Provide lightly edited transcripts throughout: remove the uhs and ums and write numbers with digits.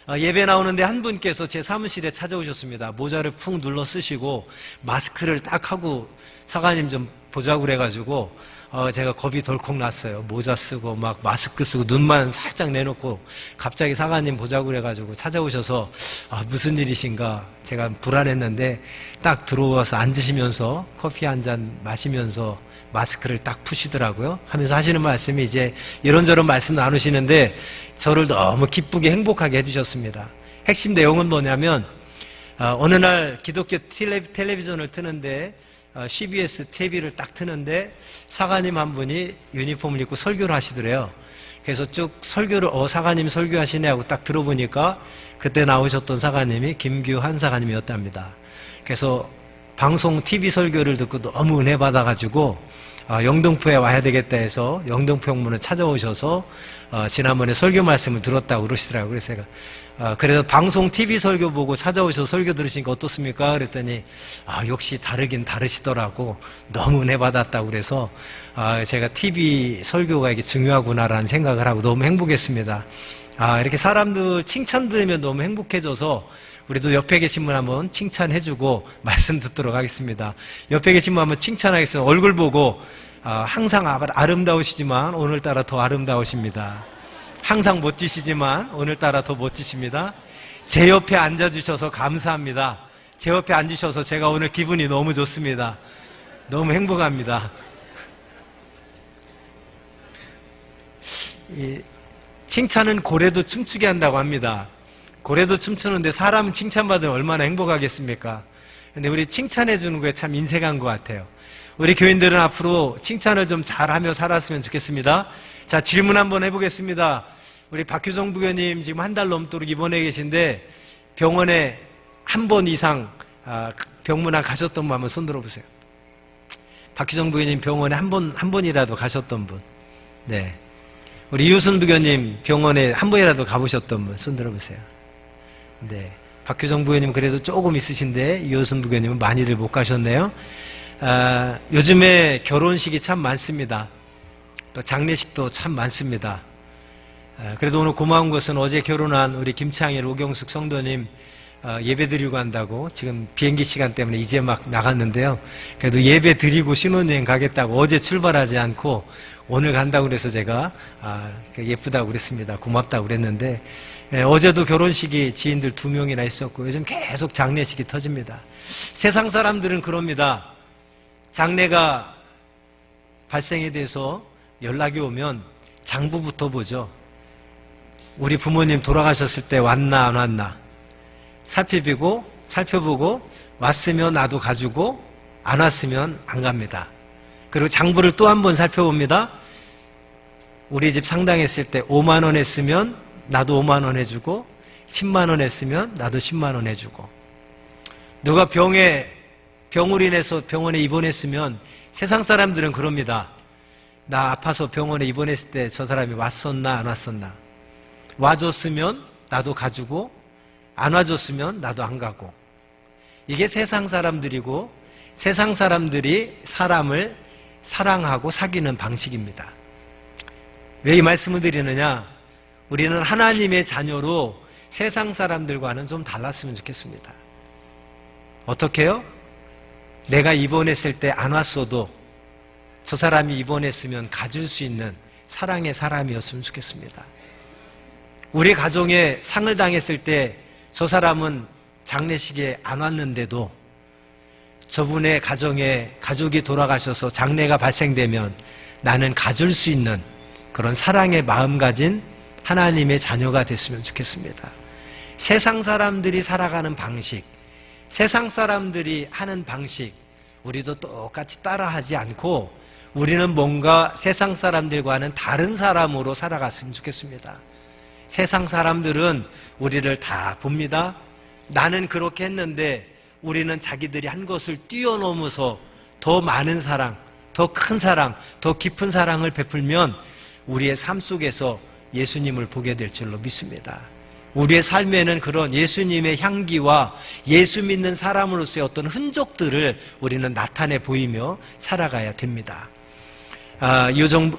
예배 나오는데 한 분께서 제 사무실에 찾아오셨습니다. 모자를 푹 눌러 쓰시고 마스크를 딱 하고 사관님 좀 보자고 그래가지고 제가 겁이 덜컥 났어요. 모자 쓰고 막 마스크 쓰고 눈만 살짝 내놓고 갑자기 사관님 보자고 그래가지고 찾아오셔서 무슨 일이신가 제가 불안했는데 딱 들어와서 앉으시면서 커피 한 잔 마시면서 마스크를 딱 푸시더라고요. 하면서 하시는 말씀이 이제 이런저런 말씀 나누시는데 저를 너무 기쁘게 행복하게 해주셨습니다. 핵심 내용은 뭐냐면 어느 날 기독교 텔레비전을 트는데 CBS TV를 딱 트는데 사관님 한 분이 유니폼을 입고 설교를 하시더래요. 그래서 쭉 설교를 사관님 설교하시네 하고 딱 들어보니까 그때 나오셨던 사관님이 김규환 사관님이었답니다. 그래서 방송 TV 설교를 듣고 너무 은혜 받아가지고 영등포에 와야 되겠다 해서 영등포 형문을 찾아오셔서 지난번에 설교 말씀을 들었다고 그러시더라고요. 그래서 제가 그래서 방송 TV 설교 보고 찾아오셔서 설교 들으시니까 어떻습니까? 그랬더니 역시 다르긴 다르시더라고. 너무 은혜 받았다고 그래서 제가 TV 설교가 이게 중요하구나라는 생각을 하고 너무 행복했습니다. 이렇게 사람들 칭찬 들으면 너무 행복해져서 우리도 옆에 계신 분 한번 칭찬해주고 말씀 듣도록 하겠습니다. 옆에 계신 분 한번 칭찬하겠습니다. 얼굴 보고 항상 아름다우시지만 오늘따라 더 아름다우십니다. 항상 멋지시지만 오늘따라 더 멋지십니다. 제 옆에 앉아주셔서 감사합니다. 제 옆에 앉으셔서 제가 오늘 기분이 너무 좋습니다. 너무 행복합니다. 칭찬은 고래도 춤추게 한다고 합니다. 고래도 춤추는데 사람은 칭찬받으면 얼마나 행복하겠습니까? 근데 우리 칭찬해 주는 거에 참 인색한 것 같아요. 우리 교인들은 앞으로 칭찬을 좀 잘하며 살았으면 좋겠습니다. 자, 질문 한번 해보겠습니다. 우리 박효정 부교님 지금 한 달 넘도록 입원해 계신데 병원에 한 번 이상 병문안 가셨던 분 한번 손 들어보세요. 박효정 부교님 병원에 한 번이라도 가셨던 분. 네. 우리 이우순 부교님 병원에 한 번이라도 가보셨던 분 손 들어보세요. 네. 박효정 부교님 그래도 조금 있으신데 이우순 부교님은 많이들 못 가셨네요. 요즘에 결혼식이 참 많습니다. 또 장례식도 참 많습니다. 그래도 오늘 고마운 것은 어제 결혼한 우리 김창일, 오경숙 성도님 예배 드리고 간다고 지금 비행기 시간 때문에 이제 막 나갔는데요. 그래도 예배 드리고 신혼여행 가겠다고 어제 출발하지 않고 오늘 간다고 그래서 제가 예쁘다고 그랬습니다. 고맙다고 그랬는데 어제도 결혼식이 지인들 2명이나 있었고 요즘 계속 장례식이 터집니다. 세상 사람들은 그럽니다. 장례가 발생에 대해서 연락이 오면 장부부터 보죠. 우리 부모님 돌아가셨을 때 왔나 안 왔나 살펴보고 왔으면 나도 가지고 안 왔으면 안 갑니다. 그리고 장부를 또 한 번 살펴봅니다. 우리 집 상당했을 때 5만 원 했으면 나도 5만 원 해주고 10만 원 했으면 나도 10만 원 해주고 누가 병으로 인해서 병원에 입원했으면 세상 사람들은 그럽니다. 나 아파서 병원에 입원했을 때 저 사람이 왔었나 안 왔었나 와줬으면 나도 가지고 안 와줬으면 나도 안 가고 이게 세상 사람들이고 세상 사람들이 사람을 사랑하고 사귀는 방식입니다. 왜 이 말씀을 드리느냐? 우리는 하나님의 자녀로 세상 사람들과는 좀 달랐으면 좋겠습니다. 어떻게요? 내가 입원했을 때 안 왔어도 저 사람이 입원했으면 가질 수 있는 사랑의 사람이었으면 좋겠습니다. 우리 가정에 상을 당했을 때 저 사람은 장례식에 안 왔는데도 저분의 가정에 가족이 돌아가셔서 장례가 발생되면 나는 가질 수 있는 그런 사랑의 마음 가진 하나님의 자녀가 됐으면 좋겠습니다. 세상 사람들이 살아가는 방식, 세상 사람들이 하는 방식, 우리도 똑같이 따라하지 않고 우리는 뭔가 세상 사람들과는 다른 사람으로 살아갔으면 좋겠습니다. 세상 사람들은 우리를 다 봅니다. 나는 그렇게 했는데 우리는 자기들이 한 것을 뛰어넘어서 더 많은 사랑, 더 큰 사랑, 더 깊은 사랑을 베풀면 우리의 삶 속에서 예수님을 보게 될 줄로 믿습니다. 우리의 삶에는 그런 예수님의 향기와 예수 믿는 사람으로서의 어떤 흔적들을 우리는 나타내 보이며 살아가야 됩니다.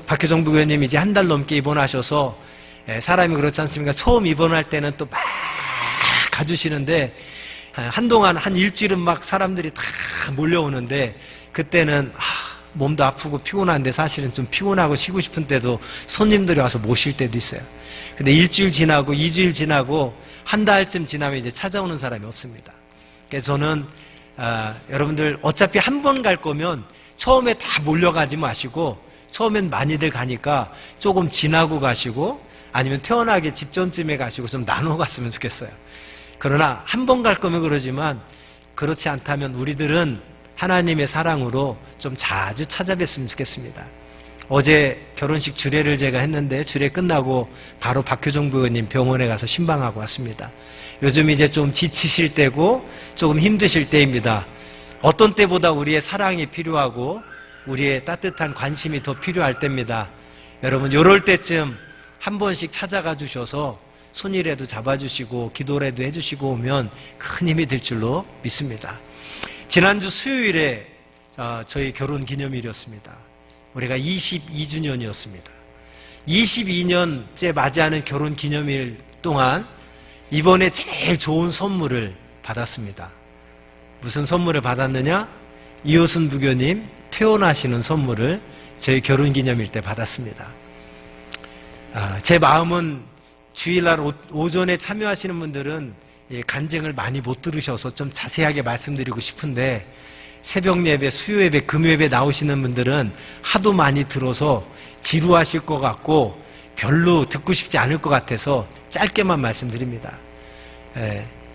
박효정 부교님이 이제 한 달 넘게 입원하셔서 사람이 그렇지 않습니까? 처음 입원할 때는 또 막 가주시는데 한동안 한 일주일은 막 사람들이 다 몰려오는데 그때는 몸도 아프고 피곤한데 사실은 좀 피곤하고 쉬고 싶은 때도 손님들이 와서 모실 때도 있어요. 근데 일주일 지나고 2주일 지나고 한 달쯤 지나면 이제 찾아오는 사람이 없습니다. 그래서 저는 여러분들 어차피 한 번 갈 거면 처음에 다 몰려가지 마시고 처음엔 많이들 가니까 조금 지나고 가시고 아니면 태어나기 직전쯤에 가시고 좀 나눠 갔으면 좋겠어요. 그러나 한 번 갈 거면 그러지만 그렇지 않다면 우리들은 하나님의 사랑으로 좀 자주 찾아뵀으면 좋겠습니다. 어제 결혼식 주례를 제가 했는데 주례 끝나고 바로 박효정 부모님 병원에 가서 신방하고 왔습니다. 요즘 이제 좀 지치실 때고 조금 힘드실 때입니다. 어떤 때보다 우리의 사랑이 필요하고 우리의 따뜻한 관심이 더 필요할 때입니다. 여러분 이럴 때쯤 한 번씩 찾아가 주셔서 손이라도 잡아주시고 기도라도 해주시고 오면 큰 힘이 될 줄로 믿습니다. 지난주 수요일에 저희 결혼 기념일이었습니다. 우리가 22주년이었습니다. 22년째 맞이하는 결혼 기념일 동안 이번에 제일 좋은 선물을 받았습니다. 무슨 선물을 받았느냐? 이호순 부교님 퇴원하시는 선물을 저희 결혼 기념일 때 받았습니다. 제 마음은 주일날 오전에 참여하시는 분들은 간증을 많이 못 들으셔서 좀 자세하게 말씀드리고 싶은데 새벽 예배, 수요 예배, 금요 예배 나오시는 분들은 하도 많이 들어서 지루하실 것 같고 별로 듣고 싶지 않을 것 같아서 짧게만 말씀드립니다.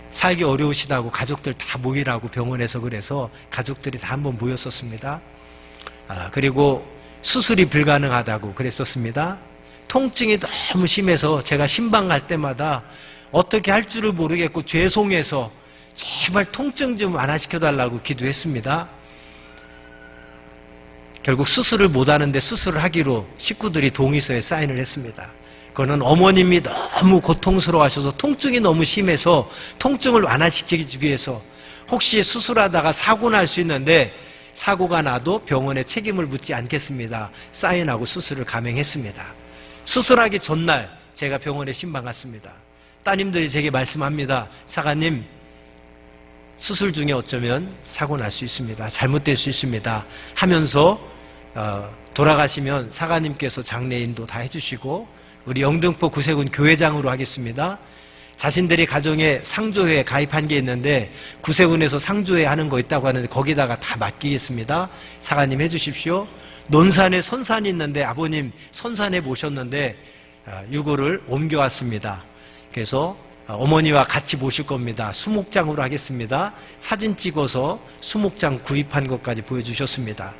살기 어려우시다고 가족들 다 모이라고 병원에서 그래서 가족들이 다 한번 모였었습니다. 그리고 수술이 불가능하다고 그랬었습니다. 통증이 너무 심해서 제가 신방 갈 때마다 어떻게 할 줄을 모르겠고 죄송해서 제발 통증 좀 완화시켜달라고 기도했습니다. 결국 수술을 못하는데 수술을 하기로 식구들이 동의서에 사인을 했습니다. 그거는 어머님이 너무 고통스러워하셔서 통증이 너무 심해서 통증을 완화시키기 위해서 혹시 수술하다가 사고 날 수 있는데 사고가 나도 병원에 책임을 묻지 않겠습니다. 사인하고 수술을 감행했습니다. 수술하기 전날 제가 병원에 신방 갔습니다. 따님들이 제게 말씀합니다. 사가님, 수술 중에 어쩌면 사고 날 수 있습니다. 잘못될 수 있습니다. 하면서 돌아가시면 사가님께서 장례 인도 다 해주시고 우리 영등포 구세군 교회장으로 하겠습니다. 자신들이 가정에 상조회에 가입한 게 있는데 구세군에서 상조회 하는 거 있다고 하는데 거기다가 다 맡기겠습니다. 사가님 해주십시오. 논산에 선산이 있는데 아버님 선산에 모셨는데 유골을 옮겨왔습니다. 그래서 어머니와 같이 모실 겁니다. 수목장으로 하겠습니다. 사진 찍어서 수목장 구입한 것까지 보여주셨습니다.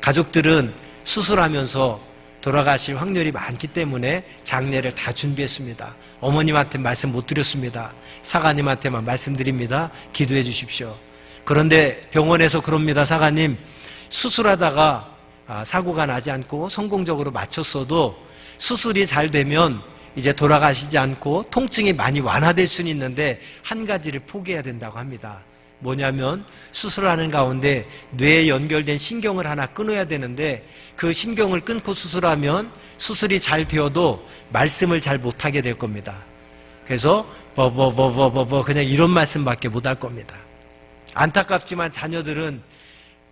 가족들은 수술하면서 돌아가실 확률이 많기 때문에 장례를 다 준비했습니다. 어머님한테 말씀 못 드렸습니다. 사가님한테만 말씀드립니다. 기도해 주십시오. 그런데 병원에서 그럽니다. 사가님, 수술하다가 사고가 나지 않고 성공적으로 마쳤어도 수술이 잘 되면 이제 돌아가시지 않고 통증이 많이 완화될 수는 있는데 한 가지를 포기해야 된다고 합니다. 뭐냐면 수술하는 가운데 뇌에 연결된 신경을 하나 끊어야 되는데 그 신경을 끊고 수술하면 수술이 잘 되어도 말씀을 잘 못하게 될 겁니다. 그래서 그냥 이런 말씀밖에 못할 겁니다. 안타깝지만 자녀들은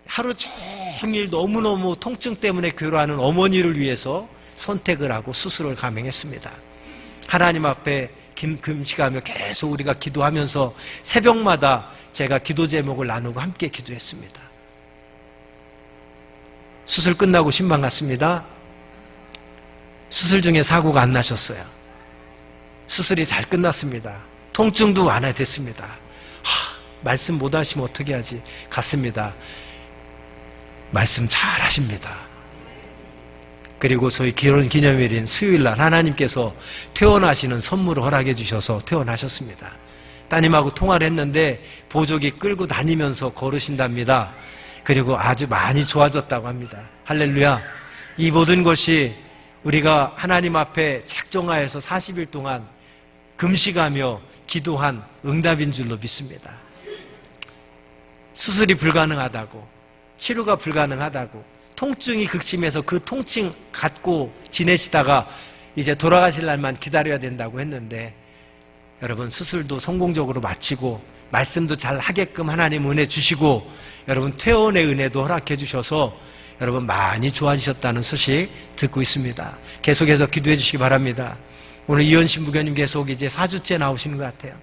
하루 종일 너무너무 통증 때문에 괴로워하는 어머니를 위해서 선택을 하고 수술을 감행했습니다. 하나님 앞에 금식하며 계속 우리가 기도하면서 새벽마다 제가 기도 제목을 나누고 함께 기도했습니다. 수술 끝나고 신방 갔습니다. 수술 중에 사고가 안 나셨어요. 수술이 잘 끝났습니다. 통증도 완화됐습니다. 말씀 못 하시면 어떻게 하지? 갔습니다. 말씀 잘 하십니다. 그리고 저희 결혼 기념일인 수요일날 하나님께서 퇴원하시는 선물을 허락해 주셔서 퇴원하셨습니다. 따님하고 통화를 했는데 보조기 끌고 다니면서 걸으신답니다. 그리고 아주 많이 좋아졌다고 합니다. 할렐루야. 이 모든 것이 우리가 하나님 앞에 작정하여서 40일 동안 금식하며 기도한 응답인 줄로 믿습니다. 수술이 불가능하다고, 치료가 불가능하다고, 통증이 극심해서 그 통증 갖고 지내시다가 이제 돌아가실 날만 기다려야 된다고 했는데 여러분 수술도 성공적으로 마치고 말씀도 잘 하게끔 하나님 은혜 주시고 여러분 퇴원의 은혜도 허락해 주셔서 여러분 많이 좋아지셨다는 소식 듣고 있습니다. 계속해서 기도해 주시기 바랍니다. 오늘 이현신 부교님 계속 이제 4주째 나오시는 것 같아요.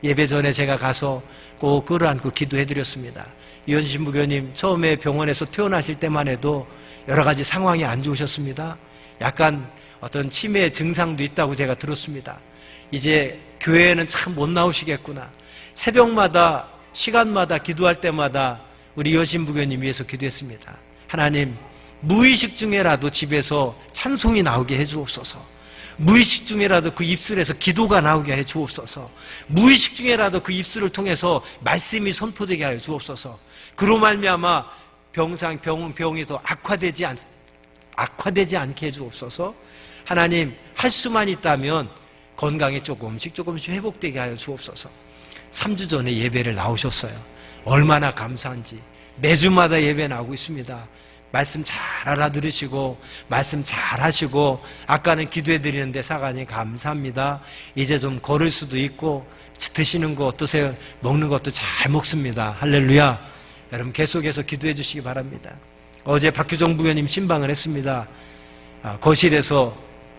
예배 전에 제가 가서 꼭 끌어안고 기도해 드렸습니다. 이현신 부교님 처음에 병원에서 퇴원하실 때만 해도 여러 가지 상황이 안 좋으셨습니다. 약간 어떤 치매 증상도 있다고 제가 들었습니다. 이제 교회에는 참 못 나오시겠구나. 새벽마다 시간마다 기도할 때마다 우리 이현신 부교님 위해서 기도했습니다. 하나님, 무의식 중에라도 집에서 찬송이 나오게 해주옵소서. 무의식 중에라도 그 입술에서 기도가 나오게 해 주옵소서. 무의식 중에라도 그 입술을 통해서 말씀이 선포되게 하여 주옵소서. 그로 말미암아 병이 더 악화되지 않게 해 주옵소서. 하나님, 할 수만 있다면 건강이 조금씩 회복되게 하여 주옵소서. 3주 전에 예배를 나오셨어요. 얼마나 감사한지. 매주마다 예배 나오고 있습니다. 말씀 잘 알아들으시고 말씀 잘 하시고 아까는 기도해 드리는데 사관이 감사합니다. 이제 좀 걸을 수도 있고 드시는 거 어떠세요? 먹는 것도 잘 먹습니다. 할렐루야. 여러분 계속해서 기도해 주시기 바랍니다. 어제 박규정 부교님 신방을 했습니다. 거실에서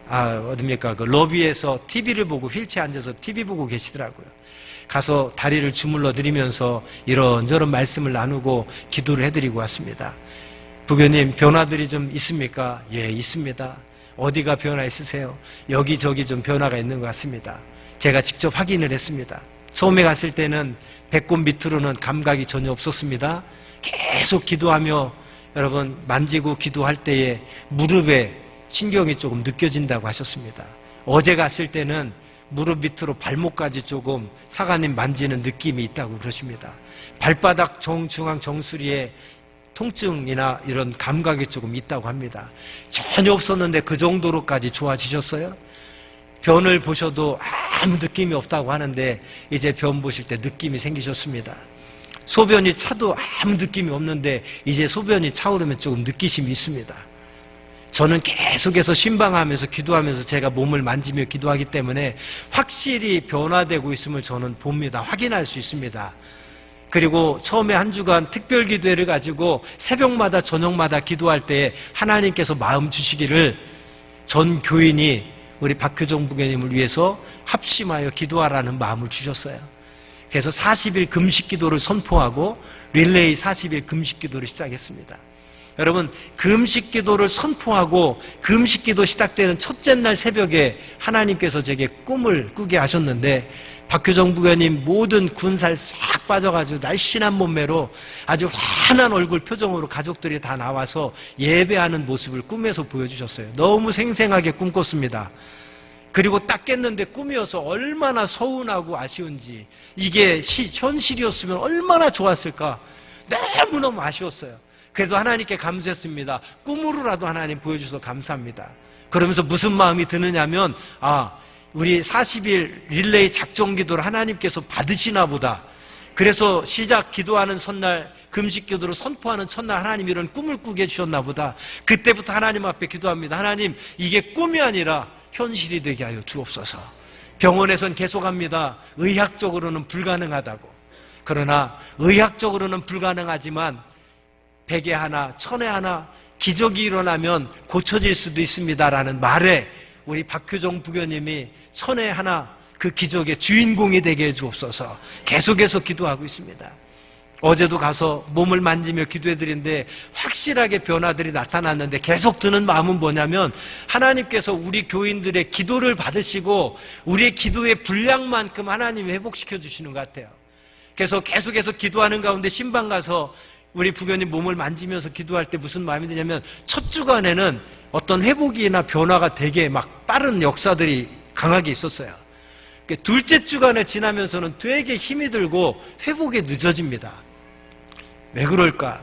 어딥니까? 그 러비에서 TV를 보고 휠체어에 앉아서 TV 보고 계시더라고요. 가서 다리를 주물러 드리면서 이런저런 말씀을 나누고 기도를 해드리고 왔습니다. 부교님, 변화들이 좀 있습니까? 예, 있습니다. 어디가 변화 있으세요? 여기저기 좀 변화가 있는 것 같습니다. 제가 직접 확인을 했습니다. 처음에 갔을 때는 배꼽 밑으로는 감각이 전혀 없었습니다. 계속 기도하며 여러분 만지고 기도할 때에 무릎에 신경이 조금 느껴진다고 하셨습니다. 어제 갔을 때는 무릎 밑으로 발목까지 조금 사관님 만지는 느낌이 있다고 그러십니다. 발바닥 정중앙 정수리에 통증이나 이런 감각이 조금 있다고 합니다. 전혀 없었는데 그 정도로까지 좋아지셨어요? 변을 보셔도 아무 느낌이 없다고 하는데 이제 변 보실 때 느낌이 생기셨습니다. 소변이 차도 아무 느낌이 없는데 이제 소변이 차오르면 조금 느끼심이 있습니다. 저는 계속해서 신방하면서 기도하면서 제가 몸을 만지며 기도하기 때문에 확실히 변화되고 있음을 저는 봅니다. 확인할 수 있습니다. 그리고 처음에 한 주간 특별 기도회를 가지고 새벽마다 저녁마다 기도할 때 하나님께서 마음 주시기를 전 교인이 우리 박효정 부교님을 위해서 합심하여 기도하라는 마음을 주셨어요. 그래서 40일 금식 기도를 선포하고 릴레이 40일 금식 기도를 시작했습니다. 여러분, 금식 기도를 선포하고 금식 기도 시작되는 첫째 날 새벽에 하나님께서 제게 꿈을 꾸게 하셨는데 박효정 부교님 모든 군살 싹 빠져가지고 날씬한 몸매로 아주 환한 얼굴 표정으로 가족들이 다 나와서 예배하는 모습을 꿈에서 보여주셨어요. 너무 생생하게 꿈꿨습니다. 그리고 딱 깼는데 꿈이어서 얼마나 서운하고 아쉬운지, 이게 현실이었으면 얼마나 좋았을까, 너무너무 아쉬웠어요. 그래도 하나님께 감사했습니다. 꿈으로라도 하나님 보여주셔서 감사합니다. 그러면서 무슨 마음이 드느냐면 우리 40일 릴레이 작정 기도를 하나님께서 받으시나 보다. 그래서 시작 기도하는 첫날 금식 기도로 선포하는 첫날 하나님 이런 꿈을 꾸게 해주셨나 보다. 그때부터 하나님 앞에 기도합니다. 하나님, 이게 꿈이 아니라 현실이 되게 하여 주옵소서. 병원에선 계속합니다. 의학적으로는 불가능하다고. 그러나 의학적으로는 불가능하지만 100에 하나, 1000에 하나 기적이 일어나면 고쳐질 수도 있습니다라는 말에 우리 박효정 부교님이 1000에 하나 그 기적의 주인공이 되게 해주옵소서. 계속해서 기도하고 있습니다. 어제도 가서 몸을 만지며 기도해드리는데 확실하게 변화들이 나타났는데 계속 드는 마음은 뭐냐면 하나님께서 우리 교인들의 기도를 받으시고 우리의 기도의 분량만큼 하나님이 회복시켜 주시는 것 같아요. 그래서 계속해서 기도하는 가운데 신방 가서 우리 부교님 몸을 만지면서 기도할 때 무슨 마음이 드냐면 첫 주간에는 어떤 회복이나 변화가 되게 막 빠른 역사들이 강하게 있었어요. 둘째 주간에 지나면서는 되게 힘이 들고 회복이 늦어집니다. 왜 그럴까?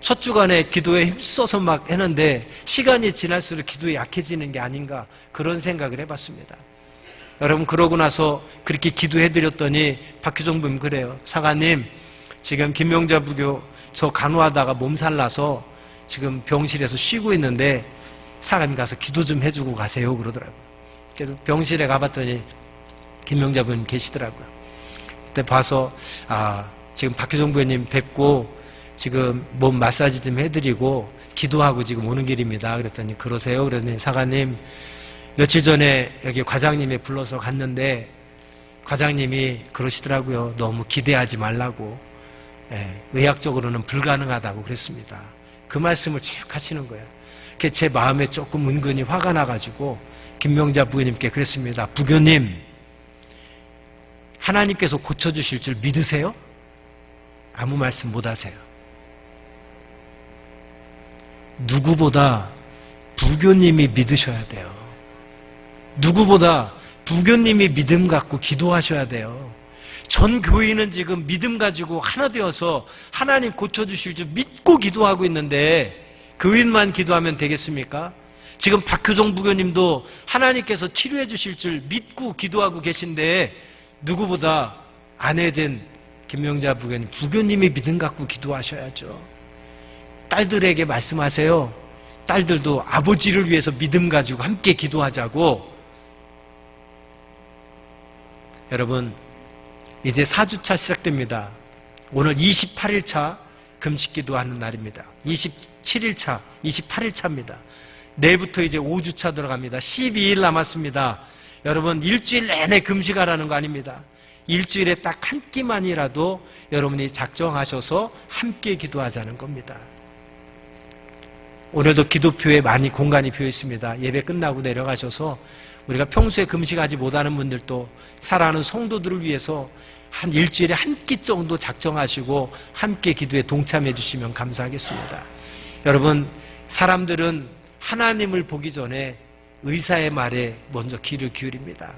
첫 주간에 기도에 힘써서 막 했는데 시간이 지날수록 기도에 약해지는 게 아닌가, 그런 생각을 해봤습니다. 여러분, 그러고 나서 그렇게 기도해드렸더니 박효정 부님 그래요. 사관님, 지금 김명자 부교 저 간호하다가 몸살 나서 지금 병실에서 쉬고 있는데 사람이 가서 기도 좀 해주고 가세요 그러더라고요. 그래서 병실에 가봤더니 김명자 부님 계시더라고요. 그때 봐서 지금 박효정 부님 뵙고 지금 몸 마사지 좀 해드리고 기도하고 지금 오는 길입니다. 그랬더니 그러세요? 그랬더니 사관님 며칠 전에 여기 과장님이 불러서 갔는데 과장님이 그러시더라고요. 너무 기대하지 말라고. 의학적으로는 불가능하다고 그랬습니다. 그 말씀을 쭉 하시는 거예요. 제 마음에 조금 은근히 화가 나가지고 김명자 부교님께 그랬습니다. 부교님, 하나님께서 고쳐주실 줄 믿으세요? 아무 말씀 못 하세요. 누구보다 부교님이 믿으셔야 돼요. 누구보다 부교님이 믿음 갖고 기도하셔야 돼요. 전 교인은 지금 믿음 가지고 하나 되어서 하나님 고쳐주실 줄 믿고 기도하고 있는데 교인만 기도하면 되겠습니까? 지금 박효정 부교님도 하나님께서 치료해 주실 줄 믿고 기도하고 계신데 누구보다 아내된 김명자 부교님, 부교님이 믿음 갖고 기도하셔야죠. 딸들에게 말씀하세요. 딸들도 아버지를 위해서 믿음 가지고 함께 기도하자고. 여러분, 이제 4주차 시작됩니다. 오늘 28일차 금식 기도하는 날입니다. 27일차, 28일차입니다. 내일부터 이제 5주차 들어갑니다. 12일 남았습니다. 여러분, 일주일 내내 금식하라는 거 아닙니다. 일주일에 딱 한 끼만이라도 여러분이 작정하셔서 함께 기도하자는 겁니다. 오늘도 기도표에 많이 공간이 비어 있습니다. 예배 끝나고 내려가셔서 우리가 평소에 금식하지 못하는 분들도 사랑하는 성도들을 위해서 한 일주일에 한 끼 정도 작정하시고 함께 기도에 동참해 주시면 감사하겠습니다. 여러분, 사람들은 하나님을 보기 전에 의사의 말에 먼저 귀를 기울입니다.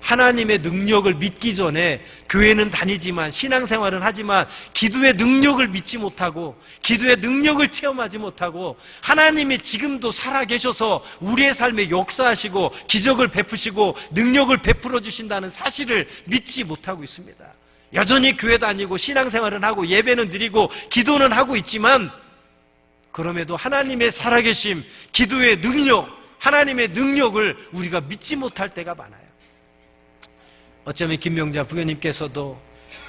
하나님의 능력을 믿기 전에 교회는 다니지만 신앙생활은 하지만 기도의 능력을 믿지 못하고 기도의 능력을 체험하지 못하고 하나님이 지금도 살아계셔서 우리의 삶에 역사하시고 기적을 베푸시고 능력을 베풀어 주신다는 사실을 믿지 못하고 있습니다. 여전히 교회 다니고 신앙생활은 하고 예배는 드리고 기도는 하고 있지만 그럼에도 하나님의 살아계심, 기도의 능력, 하나님의 능력을 우리가 믿지 못할 때가 많아요. 어쩌면 김명자 부교님께서도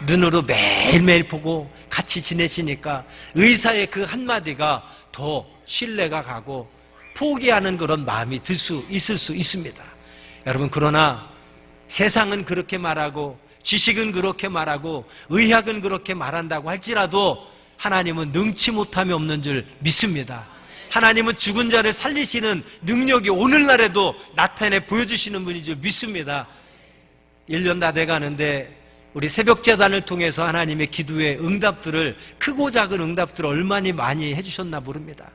눈으로 매일매일 보고 같이 지내시니까 의사의 그 한마디가 더 신뢰가 가고 포기하는 그런 마음이 있을 수 있습니다. 여러분, 그러나 세상은 그렇게 말하고 지식은 그렇게 말하고 의학은 그렇게 말한다고 할지라도 하나님은 능치 못함이 없는 줄 믿습니다. 하나님은 죽은 자를 살리시는 능력이 오늘날에도 나타내 보여주시는 분인 줄 믿습니다. 1년 다 돼가는데 우리 새벽재단을 통해서 하나님의 기도의 응답들을, 크고 작은 응답들을 얼마나 많이 해주셨나 모릅니다.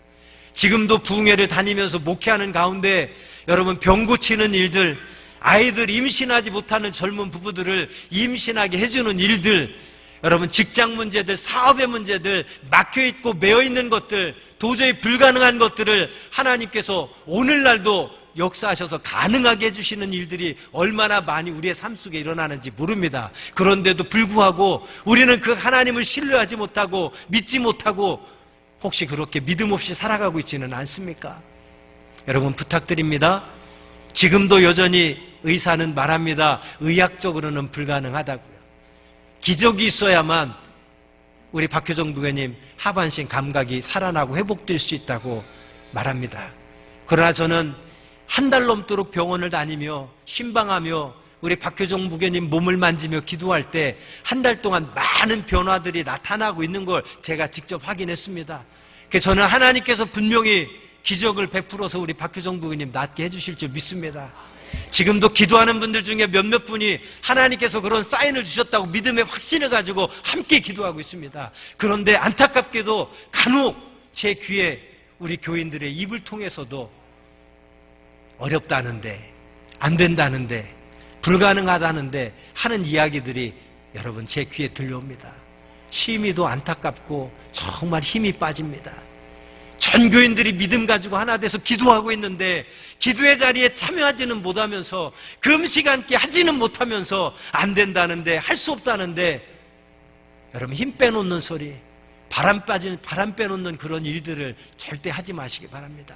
지금도 부흥회를 다니면서 목회하는 가운데 여러분, 병 고치는 일들, 아이들 임신하지 못하는 젊은 부부들을 임신하게 해주는 일들, 여러분 직장 문제들, 사업의 문제들, 막혀있고 매어있는 것들, 도저히 불가능한 것들을 하나님께서 오늘날도 역사하셔서 가능하게 해주시는 일들이 얼마나 많이 우리의 삶 속에 일어나는지 모릅니다. 그런데도 불구하고 우리는 그 하나님을 신뢰하지 못하고 믿지 못하고 혹시 그렇게 믿음 없이 살아가고 있지는 않습니까? 여러분, 부탁드립니다. 지금도 여전히 의사는 말합니다. 의학적으로는 불가능하다고요. 기적이 있어야만 우리 박효정 부교님 하반신 감각이 살아나고 회복될 수 있다고 말합니다. 그러나 저는 한 달 넘도록 병원을 다니며 신방하며 우리 박효정 부교님 몸을 만지며 기도할 때 한 달 동안 많은 변화들이 나타나고 있는 걸 제가 직접 확인했습니다. 그래서 저는 하나님께서 분명히 기적을 베풀어서 우리 박효정 부교님 낫게 해주실 줄 믿습니다. 지금도 기도하는 분들 중에 몇몇 분이 하나님께서 그런 사인을 주셨다고 믿음의 확신을 가지고 함께 기도하고 있습니다. 그런데 안타깝게도 간혹 제 귀에 우리 교인들의 입을 통해서도 어렵다는데, 안 된다는데, 불가능하다는데 하는 이야기들이 여러분 제 귀에 들려옵니다. 심히도 안타깝고 정말 힘이 빠집니다. 전 교인들이 믿음 가지고 하나 돼서 기도하고 있는데 기도의 자리에 참여하지는 못하면서 금식 함께 하지는 못하면서 안 된다는데, 할 수 없다는데, 여러분 힘 빼놓는 소리, 바람 빼놓는 그런 일들을 절대 하지 마시기 바랍니다.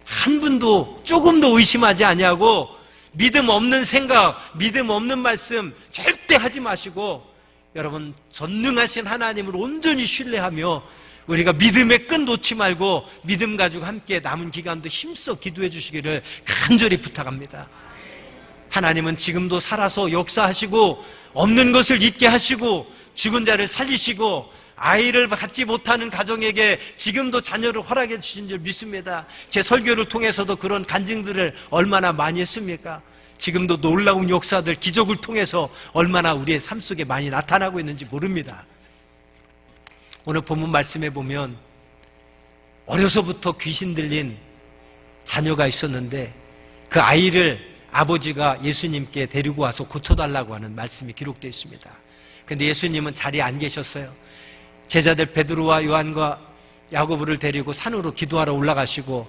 한 분도 조금도 의심하지 아니하고 믿음 없는 생각, 믿음 없는 말씀 절대 하지 마시고 여러분 전능하신 하나님을 온전히 신뢰하며 우리가 믿음의 끈 놓지 말고 믿음 가지고 함께 남은 기간도 힘써 기도해 주시기를 간절히 부탁합니다. 하나님은 지금도 살아서 역사하시고 없는 것을 있게 하시고 죽은 자를 살리시고 아이를 갖지 못하는 가정에게 지금도 자녀를 허락해 주신 줄 믿습니다. 제 설교를 통해서도 그런 간증들을 얼마나 많이 했습니까? 지금도 놀라운 역사들, 기적을 통해서 얼마나 우리의 삶 속에 많이 나타나고 있는지 모릅니다. 오늘 본문 말씀에 보면 어려서부터 귀신 들린 자녀가 있었는데 그 아이를 아버지가 예수님께 데리고 와서 고쳐달라고 하는 말씀이 기록되어 있습니다. 그런데 예수님은 자리에 안 계셨어요. 제자들 베드로와 요한과 야고보를 데리고 산으로 기도하러 올라가시고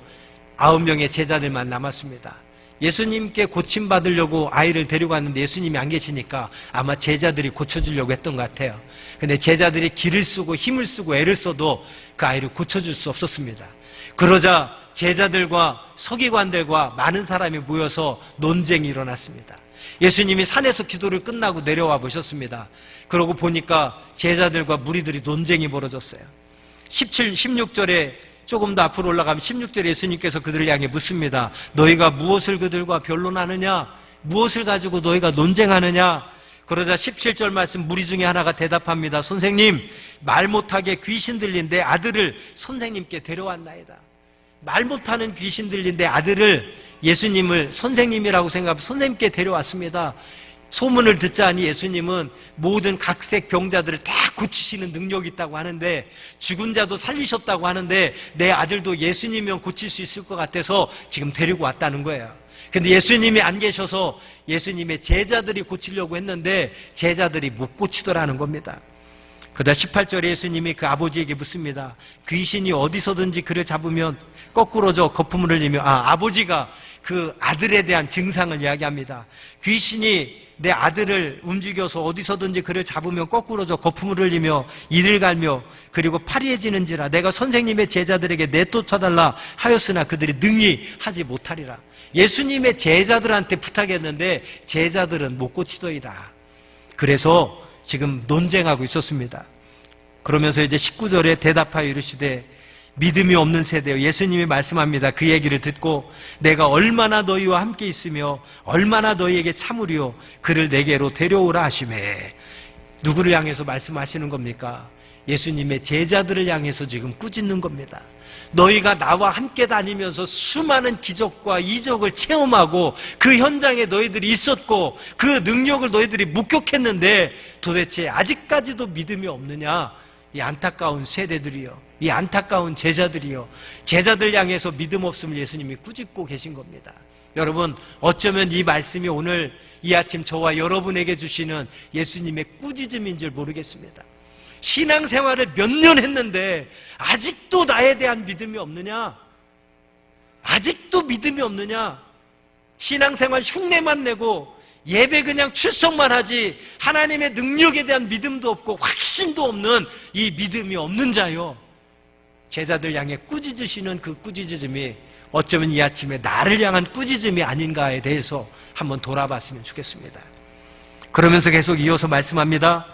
9명의 제자들만 남았습니다. 예수님께 고침받으려고 아이를 데리고 왔는데 예수님이 안 계시니까 아마 제자들이 고쳐주려고 했던 것 같아요. 근데 제자들이 기를 쓰고 힘을 쓰고 애를 써도 그 아이를 고쳐줄 수 없었습니다. 그러자 제자들과 서기관들과 많은 사람이 모여서 논쟁이 일어났습니다. 예수님이 산에서 기도를 끝나고 내려와 보셨습니다. 그러고 보니까 제자들과 무리들이 논쟁이 벌어졌어요. 16절에 조금 더 앞으로 올라가면 16절에 예수님께서 그들을 향해 묻습니다. 너희가 무엇을 그들과 변론하느냐? 무엇을 가지고 너희가 논쟁하느냐? 그러자 17절 말씀 무리 중에 하나가 대답합니다. 선생님, 말 못하게 귀신 들린 내 아들을 선생님께 데려왔나이다. 말 못하는 귀신 들린 내 아들을 예수님을 선생님이라고 생각하고 선생님께 데려왔습니다. 소문을 듣자니 예수님은 모든 각색 병자들을 다 고치시는 능력이 있다고 하는데 죽은 자도 살리셨다고 하는데 내 아들도 예수님이면 고칠 수 있을 것 같아서 지금 데리고 왔다는 거예요. 근데 예수님이 안 계셔서 예수님의 제자들이 고치려고 했는데 제자들이 못 고치더라는 겁니다. 그러다 18절에 예수님이 그 아버지에게 묻습니다. 귀신이 어디서든지 그를 잡으면 거꾸로져 거품을 흘리며 아버지가 그 아들에 대한 증상을 이야기합니다. 귀신이 내 아들을 움직여서 어디서든지 그를 잡으면 거꾸로져 거품을 흘리며 이를 갈며 그리고 파리해지는지라 내가 선생님의 제자들에게 내쫓아달라 하였으나 그들이 능히 하지 못하리라. 예수님의 제자들한테 부탁했는데 제자들은 못 고치더이다. 그래서 지금 논쟁하고 있었습니다. 그러면서 이제 19절에 대답하여 이르시되 믿음이 없는 세대여 예수님이 말씀합니다. 그 얘기를 듣고 내가 얼마나 너희와 함께 있으며 얼마나 너희에게 참으리요 그를 내게로 데려오라 하시매. 누구를 향해서 말씀하시는 겁니까? 예수님의 제자들을 향해서 지금 꾸짖는 겁니다. 너희가 나와 함께 다니면서 수많은 기적과 이적을 체험하고 그 현장에 너희들이 있었고 그 능력을 너희들이 목격했는데 도대체 아직까지도 믿음이 없느냐? 이 안타까운 세대들이요, 이 안타까운 제자들이요, 제자들 향해서 믿음 없음을 예수님이 꾸짖고 계신 겁니다. 여러분, 어쩌면 이 말씀이 오늘 이 아침 저와 여러분에게 주시는 예수님의 꾸짖음인 줄 모르겠습니다. 신앙생활을 몇 년 했는데 아직도 나에 대한 믿음이 없느냐? 아직도 믿음이 없느냐? 신앙생활 흉내만 내고 예배 그냥 출석만 하지 하나님의 능력에 대한 믿음도 없고 확신도 없는 이 믿음이 없는 자요, 제자들 향해 꾸짖으시는 그 꾸짖음이 어쩌면 이 아침에 나를 향한 꾸짖음이 아닌가에 대해서 한번 돌아봤으면 좋겠습니다. 그러면서 계속 이어서 말씀합니다.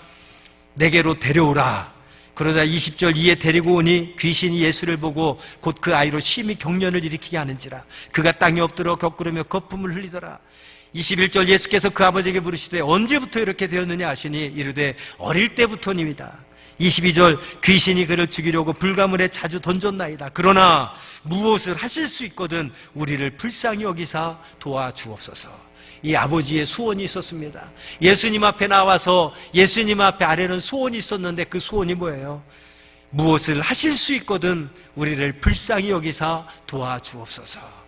내게로 데려오라. 그러자 20절 이에 데리고 오니 귀신이 예수를 보고 곧 그 아이로 심히 경련을 일으키게 하는지라 그가 땅에 엎드려 격구르며 거품을 흘리더라. 21절 예수께서 그 아버지에게 물으시되 언제부터 이렇게 되었느냐 하시니 이르되 어릴 때부터님이다. 22절 귀신이 그를 죽이려고 불가문에 자주 던졌나이다. 그러나 무엇을 하실 수 있거든 우리를 불쌍히 여기사 도와주옵소서. 이 아버지의 소원이 있었습니다. 예수님 앞에 나와서 예수님 앞에 아래는 소원이 있었는데 그 소원이 뭐예요? 무엇을 하실 수 있거든 우리를 불쌍히 여기사 도와주옵소서.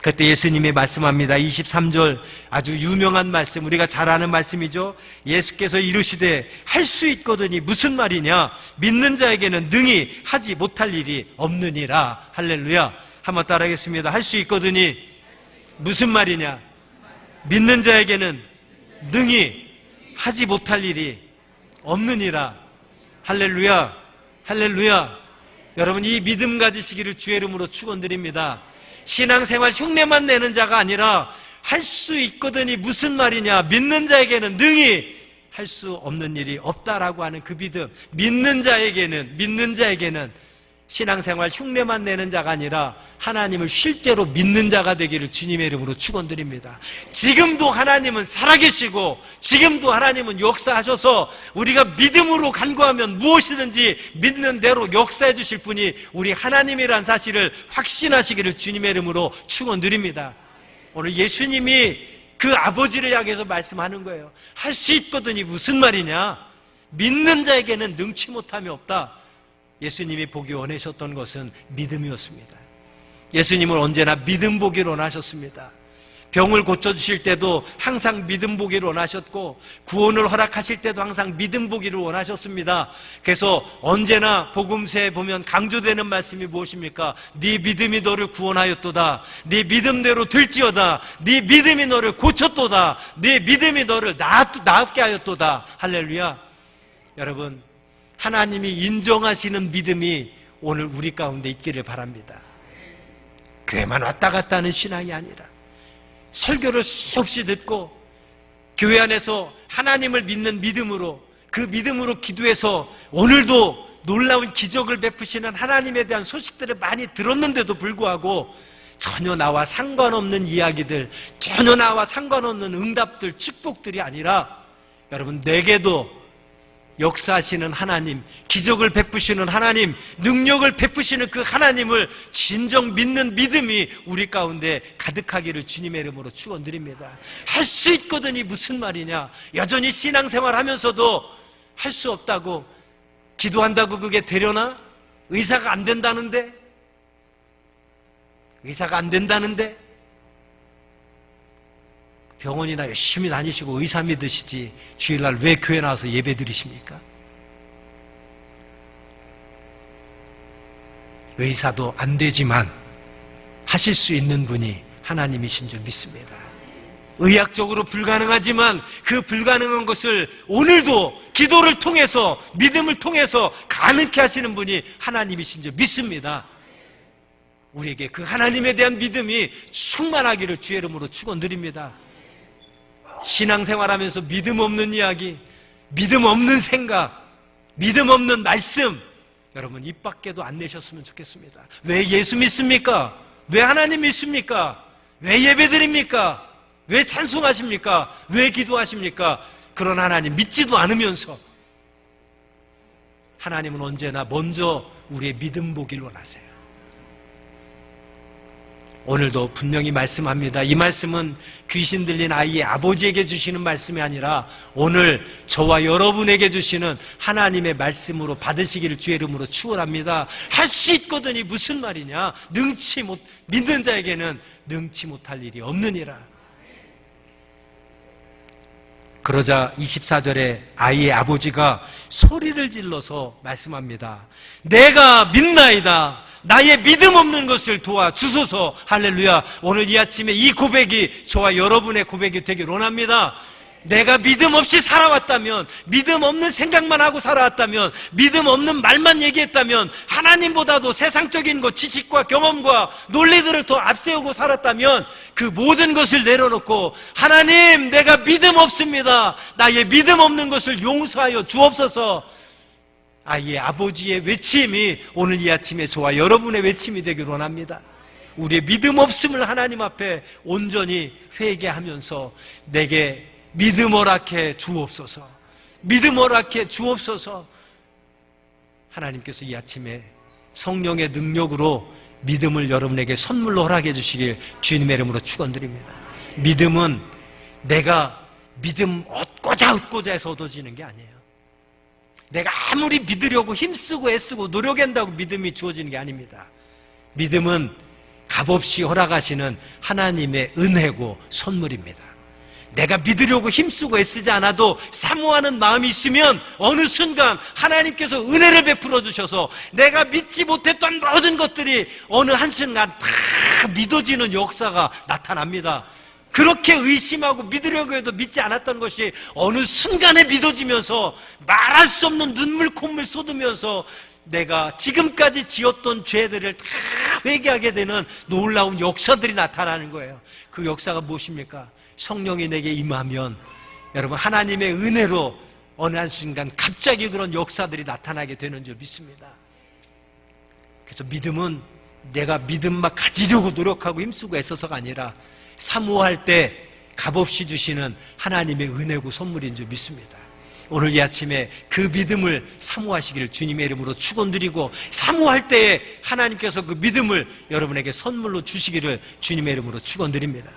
그때 예수님이 말씀합니다. 23절 아주 유명한 말씀, 우리가 잘 아는 말씀이죠. 예수께서 이르시되 할 수 있거든이 무슨 말이냐? 믿는 자에게는 능히 하지 못할 일이 없느니라. 할렐루야. 한번 따라하겠습니다. 할 수 있거든이 무슨 말이냐? 믿는 자에게는 능히 하지 못할 일이 없느니라. 할렐루야. 할렐루야. 여러분, 이 믿음 가지시기를 주의 이름으로 축원드립니다. 신앙생활 흉내만 내는 자가 아니라 할 수 있거든이 무슨 말이냐? 믿는 자에게는 능히 할 수 없는 일이 없다라고 하는 그 믿음. 믿는 자에게는 신앙생활 흉내만 내는 자가 아니라 하나님을 실제로 믿는 자가 되기를 주님의 이름으로 축원드립니다. 지금도 하나님은 살아계시고 지금도 하나님은 역사하셔서 우리가 믿음으로 간구하면 무엇이든지 믿는 대로 역사해 주실 분이 우리 하나님이란 사실을 확신하시기를 주님의 이름으로 축원드립니다. 오늘 예수님이 그 아버지를 향해서 말씀하는 거예요. 할 수 있거든이 무슨 말이냐? 믿는 자에게는 능치 못함이 없다. 예수님이 보기 원하셨던 것은 믿음이었습니다. 예수님은 언제나 믿음 보기를 원하셨습니다. 병을 고쳐주실 때도 항상 믿음 보기를 원하셨고 구원을 허락하실 때도 항상 믿음 보기를 원하셨습니다. 그래서 언제나 복음서에 보면 강조되는 말씀이 무엇입니까? 네 믿음이 너를 구원하였도다. 네 믿음대로 될지어다. 네 믿음이 너를 고쳤도다. 네 믿음이 너를 나았게 하였도다. 할렐루야. 여러분, 하나님이 인정하시는 믿음이 오늘 우리 가운데 있기를 바랍니다. 교회만 왔다 갔다 하는 신앙이 아니라 설교를 수없이 듣고 교회 안에서 하나님을 믿는 믿음으로, 그 믿음으로 기도해서 오늘도 놀라운 기적을 베푸시는 하나님에 대한 소식들을 많이 들었는데도 불구하고 전혀 나와 상관없는 이야기들, 전혀 나와 상관없는 응답들, 축복들이 아니라 여러분, 내게도 역사하시는 하나님, 기적을 베푸시는 하나님, 능력을 베푸시는 그 하나님을 진정 믿는 믿음이 우리 가운데 가득하기를 주님의 이름으로 축원드립니다. 할 수 있거든이 무슨 말이냐? 여전히 신앙생활 하면서도 할 수 없다고, 기도한다고 그게 되려나? 의사가 안 된다는데? 병원이나 열심히 다니시고 의사 믿으시지 주일날 왜 교회 나와서 예배 드리십니까? 의사도 안 되지만 하실 수 있는 분이 하나님이신 줄 믿습니다. 의학적으로 불가능하지만 그 불가능한 것을 오늘도 기도를 통해서, 믿음을 통해서 가능케 하시는 분이 하나님이신 줄 믿습니다. 우리에게 그 하나님에 대한 믿음이 충만하기를 주의 이름으로 축원드립니다. 신앙생활하면서 믿음 없는 이야기, 믿음 없는 생각, 믿음 없는 말씀, 여러분 입 밖에도 안 내셨으면 좋겠습니다. 왜 예수 믿습니까? 왜 하나님 믿습니까? 왜 예배드립니까? 왜 찬송하십니까? 왜 기도하십니까? 그런 하나님 믿지도 않으면서 하나님은 언제나 먼저 우리의 믿음 보기를 원하세요. 오늘도 분명히 말씀합니다. 이 말씀은 귀신 들린 아이의 아버지에게 주시는 말씀이 아니라 오늘 저와 여러분에게 주시는 하나님의 말씀으로 받으시기를 주의 이름으로 축원합니다. 할 수 있거든이 무슨 말이냐? 믿는 자에게는 능치 못할 일이 없느니라. 그러자 24절에 아이의 아버지가 소리를 질러서 말씀합니다. 내가 믿나이다. 나의 믿음 없는 것을 도와주소서. 할렐루야. 오늘 이 아침에 이 고백이 저와 여러분의 고백이 되길 원합니다. 내가 믿음 없이 살아왔다면, 믿음 없는 생각만 하고 살아왔다면, 믿음 없는 말만 얘기했다면, 하나님보다도 세상적인 것, 지식과 경험과 논리들을 더 앞세우고 살았다면 그 모든 것을 내려놓고 하나님, 내가 믿음 없습니다. 나의 믿음 없는 것을 용서하여 주옵소서. 아이의 아버지의 외침이 오늘 이 아침에 저와 여러분의 외침이 되길 원합니다. 우리의 믿음 없음을 하나님 앞에 온전히 회개하면서 내게 믿음 허락해 주옵소서. 믿음 허락해 주옵소서. 하나님께서 이 아침에 성령의 능력으로 믿음을 여러분에게 선물로 허락해 주시길 주님의 이름으로 축원드립니다. 믿음은 내가 믿음 얻고자 해서 얻어지는 게 아니에요. 내가 아무리 믿으려고 힘쓰고 애쓰고 노력한다고 믿음이 주어지는 게 아닙니다. 믿음은 값없이 허락하시는 하나님의 은혜고 선물입니다. 내가 믿으려고 힘쓰고 애쓰지 않아도 사모하는 마음이 있으면 어느 순간 하나님께서 은혜를 베풀어 주셔서 내가 믿지 못했던 모든 것들이 어느 한순간 다 믿어지는 역사가 나타납니다. 그렇게 의심하고 믿으려고 해도 믿지 않았던 것이 어느 순간에 믿어지면서 말할 수 없는 눈물 콧물 쏟으면서 내가 지금까지 지었던 죄들을 다 회개하게 되는 놀라운 역사들이 나타나는 거예요. 그 역사가 무엇입니까? 성령이 내게 임하면 여러분 하나님의 은혜로 어느 한순간 갑자기 그런 역사들이 나타나게 되는 줄 믿습니다. 그래서 믿음은 내가 믿음만 가지려고 노력하고 힘쓰고 애써서가 아니라 사모할 때 값없이 주시는 하나님의 은혜고 선물인 줄 믿습니다. 오늘 이 아침에 그 믿음을 사모하시기를 주님의 이름으로 축원드리고, 사모할 때에 하나님께서 그 믿음을 여러분에게 선물로 주시기를 주님의 이름으로 축원드립니다.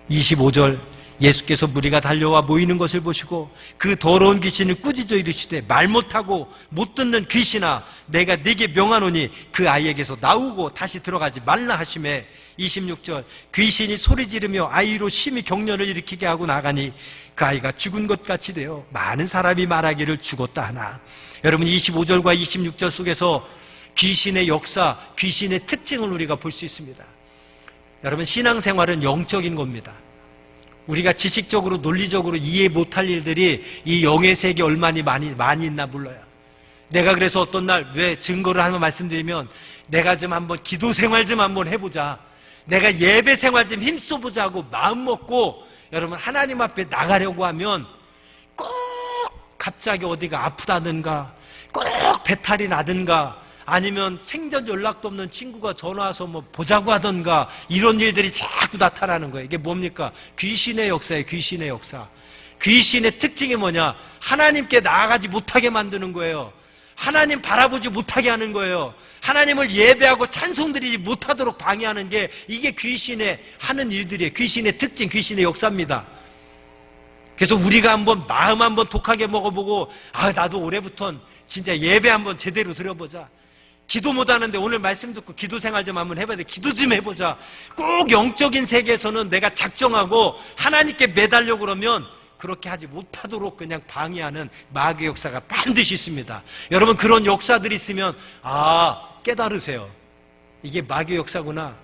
25절, 예수께서 무리가 달려와 모이는 것을 보시고 그 더러운 귀신을 꾸짖어 이르시되 말 못하고 못 듣는 귀신아, 내가 네게 명하노니 그 아이에게서 나오고 다시 들어가지 말라 하시매, 26절, 귀신이 소리 지르며 아이로 심히 격려를 일으키게 하고 나가니 그 아이가 죽은 것 같이 되어 많은 사람이 말하기를 죽었다 하나. 여러분 25절과 26절 속에서 귀신의 역사, 귀신의 특징을 우리가 볼 수 있습니다. 여러분 신앙생활은 영적인 겁니다. 우리가 지식적으로 논리적으로 이해 못할 일들이 이 영의 세계 얼마나 많이 있나 몰라요. 내가 그래서 어떤 날 왜 증거를 하나 말씀드리면, 내가 좀 한번 기도 생활 좀 한번 해보자, 내가 예배 생활 좀 힘써보자고 마음 먹고 여러분 하나님 앞에 나가려고 하면 꼭 갑자기 어디가 아프다든가 꼭 배탈이 나든가 아니면 생전 연락도 없는 친구가 전화와서 뭐 보자고 하던가 이런 일들이 자꾸 나타나는 거예요. 이게 뭡니까? 귀신의 역사예요. 귀신의 역사. 귀신의 특징이 뭐냐? 하나님께 나아가지 못하게 만드는 거예요. 하나님 바라보지 못하게 하는 거예요. 하나님을 예배하고 찬송드리지 못하도록 방해하는 게 이게 귀신의 하는 일들이에요. 귀신의 특징, 귀신의 역사입니다. 그래서 우리가 한번 마음 한번 독하게 먹어보고, 나도 올해부턴 진짜 예배 한번 제대로 드려보자. 기도 못하는데 오늘 말씀 듣고 기도 생활 좀 한번 해봐야 돼. 기도 좀 해보자. 꼭 영적인 세계에서는 내가 작정하고 하나님께 매달려고 그러면 그렇게 하지 못하도록 그냥 방해하는 마귀의 역사가 반드시 있습니다. 여러분 그런 역사들이 있으면 깨달으세요. 이게 마귀의 역사구나.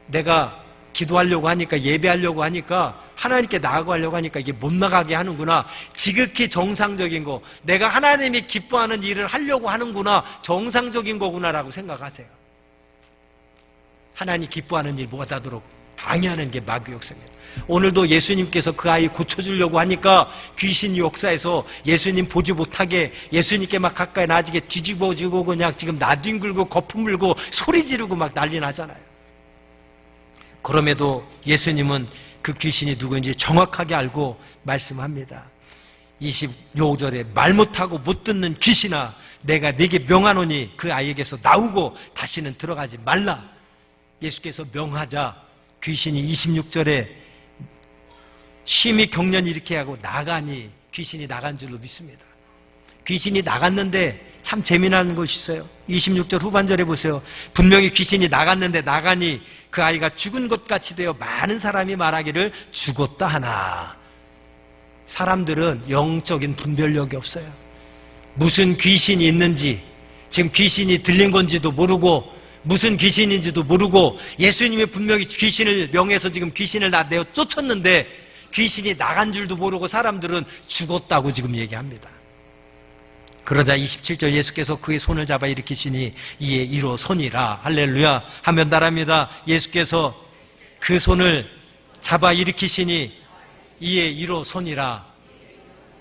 내가 기도하려고 하니까, 예배하려고 하니까, 하나님께 나아가려고 하니까 이게 못 나가게 하는구나. 지극히 정상적인 거, 내가 하나님이 기뻐하는 일을 하려고 하는구나, 정상적인 거구나라고 생각하세요. 하나님 기뻐하는 일 못하도록 방해하는 게 마귀의 역사입니다. 오늘도 예수님께서 그 아이 고쳐주려고 하니까 귀신 역사에서 예수님 보지 못하게, 예수님께 막 가까이 나지게 뒤집어지고 그냥 지금 나뒹굴고 거품 물고 소리 지르고 막 난리 나잖아요. 그럼에도 예수님은 그 귀신이 누구인지 정확하게 알고 말씀합니다. 25절에 말 못하고 못 듣는 귀신아, 내가 네게 명하노니 그 아이에게서 나오고 다시는 들어가지 말라. 예수께서 명하자 귀신이 26절에 심히 격려를 일으키게 하고 나가니 귀신이 나간 줄로 믿습니다. 귀신이 나갔는데 참 재미나는 것이 있어요. 26절 후반절에 보세요. 분명히 귀신이 나갔는데 나가니 그 아이가 죽은 것 같이 되어 많은 사람이 말하기를 죽었다 하나. 사람들은 영적인 분별력이 없어요. 무슨 귀신이 있는지, 지금 귀신이 들린 건지도 모르고 무슨 귀신인지도 모르고, 예수님이 분명히 귀신을 명해서 지금 귀신을 내어 쫓았는데 귀신이 나간 줄도 모르고 사람들은 죽었다고 지금 얘기합니다. 그러자 27절 예수께서 그의 손을 잡아 일으키시니 이에 일어서니라. 할렐루야 하면 나랍니다. 예수께서 그 손을 잡아 일으키시니 이에 일어서니라.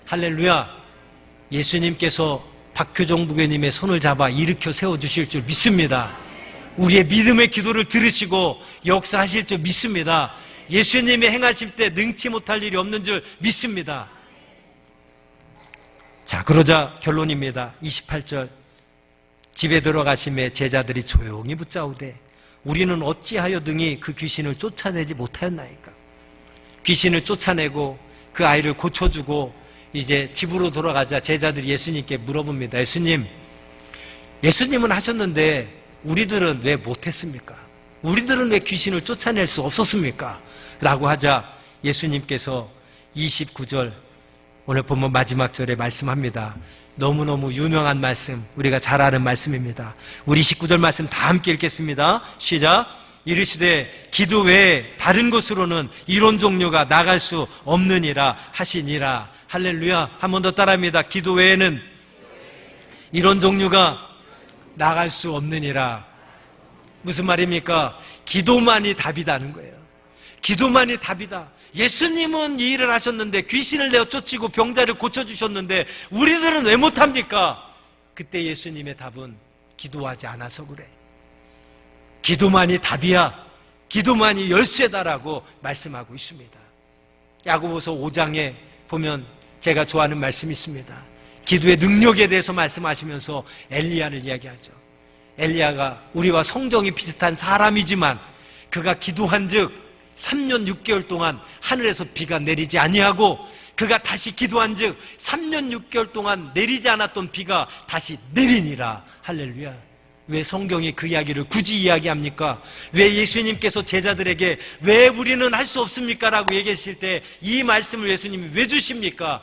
할렐루야. 예수님께서 박효정 부교님의 손을 잡아 일으켜 세워주실 줄 믿습니다. 우리의 믿음의 기도를 들으시고 역사하실 줄 믿습니다. 예수님이 행하실 때 능치 못할 일이 없는 줄 믿습니다. 자, 그러자 결론입니다. 28절 집에 들어가심에 제자들이 조용히 붙자오되 우리는 어찌하여 등이 그 귀신을 쫓아내지 못하였나이까. 귀신을 쫓아내고 그 아이를 고쳐주고 이제 집으로 돌아가자 제자들이 예수님께 물어봅니다. 예수님은 하셨는데 우리들은 왜 못했습니까? 우리들은 왜 귀신을 쫓아낼 수 없었습니까? 라고 하자 예수님께서 29절 오늘 본문 마지막 절에 말씀합니다. 너무너무 유명한 말씀, 우리가 잘 아는 말씀입니다. 우리 19절 말씀 다 함께 읽겠습니다. 시작. 이르시되 기도 외에 다른 곳으로는 이런 종류가 나갈 수 없느니라 하시니라. 할렐루야. 한 번 더 따라합니다. 기도 외에는 이런 종류가 나갈 수 없느니라. 무슨 말입니까? 기도만이 답이다는 거예요. 기도만이 답이다. 예수님은 이 일을 하셨는데, 귀신을 내어 쫓이고 병자를 고쳐주셨는데 우리들은 왜 못합니까? 그때 예수님의 답은 기도하지 않아서 그래. 기도만이 답이야. 기도만이 열쇠다라고 말씀하고 있습니다. 야고보서 5장에 보면 제가 좋아하는 말씀이 있습니다. 기도의 능력에 대해서 말씀하시면서 엘리야를 이야기하죠. 엘리야가 우리와 성정이 비슷한 사람이지만 그가 기도한 즉 3년 6개월 동안 하늘에서 비가 내리지 아니하고, 그가 다시 기도한 즉 3년 6개월 동안 내리지 않았던 비가 다시 내리니라. 할렐루야. 왜 성경이 그 이야기를 굳이 이야기합니까? 왜 예수님께서 제자들에게 왜 우리는 할 수 없습니까? 라고 얘기하실 때 이 말씀을 예수님이 왜 주십니까?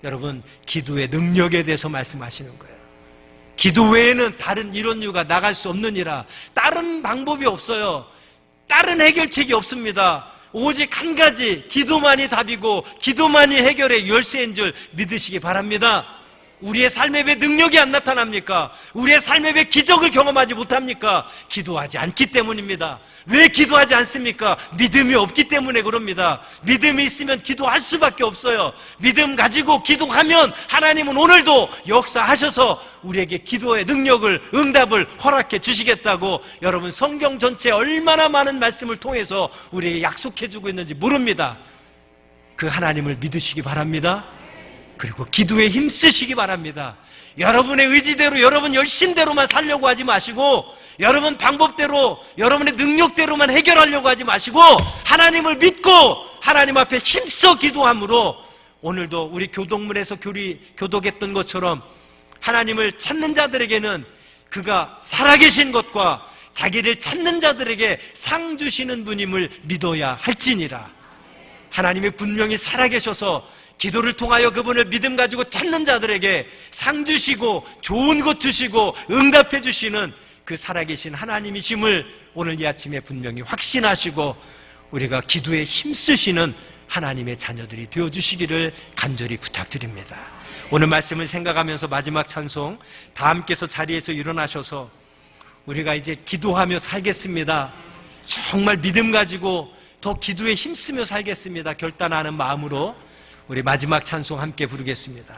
여러분, 기도의 능력에 대해서 말씀하시는 거예요. 기도 외에는 다른 이론류가 나갈 수 없느니라. 다른 방법이 없어요. 다른 해결책이 없습니다. 오직 한 가지, 기도만이 답이고 기도만이 해결의 열쇠인 줄 믿으시기 바랍니다. 우리의 삶에 왜 능력이 안 나타납니까? 우리의 삶에 왜 기적을 경험하지 못합니까? 기도하지 않기 때문입니다. 왜 기도하지 않습니까? 믿음이 없기 때문에 그럽니다. 믿음이 있으면 기도할 수밖에 없어요. 믿음 가지고 기도하면 하나님은 오늘도 역사하셔서 우리에게 기도의 능력을, 응답을 허락해 주시겠다고 여러분 성경 전체에 얼마나 많은 말씀을 통해서 우리에게 약속해 주고 있는지 모릅니다. 그 하나님을 믿으시기 바랍니다. 그리고 기도에 힘쓰시기 바랍니다. 여러분의 의지대로, 여러분 열심대로만 살려고 하지 마시고, 여러분 방법대로, 여러분의 능력대로만 해결하려고 하지 마시고, 하나님을 믿고 하나님 앞에 힘써 기도함으로 오늘도 우리 교동문에서 교독했던 것처럼 하나님을 찾는 자들에게는 그가 살아계신 것과 자기를 찾는 자들에게 상 주시는 분임을 믿어야 할지니라. 하나님이 분명히 살아계셔서 기도를 통하여 그분을 믿음 가지고 찾는 자들에게 상 주시고 좋은 것 주시고 응답해 주시는 그 살아계신 하나님이심을 오늘 이 아침에 분명히 확신하시고 우리가 기도에 힘쓰시는 하나님의 자녀들이 되어주시기를 간절히 부탁드립니다. 오늘 말씀을 생각하면서 마지막 찬송 다 함께서 자리에서 일어나셔서 우리가 이제 기도하며 살겠습니다. 정말 믿음 가지고 더 기도에 힘쓰며 살겠습니다. 결단하는 마음으로 우리 마지막 찬송 함께 부르겠습니다.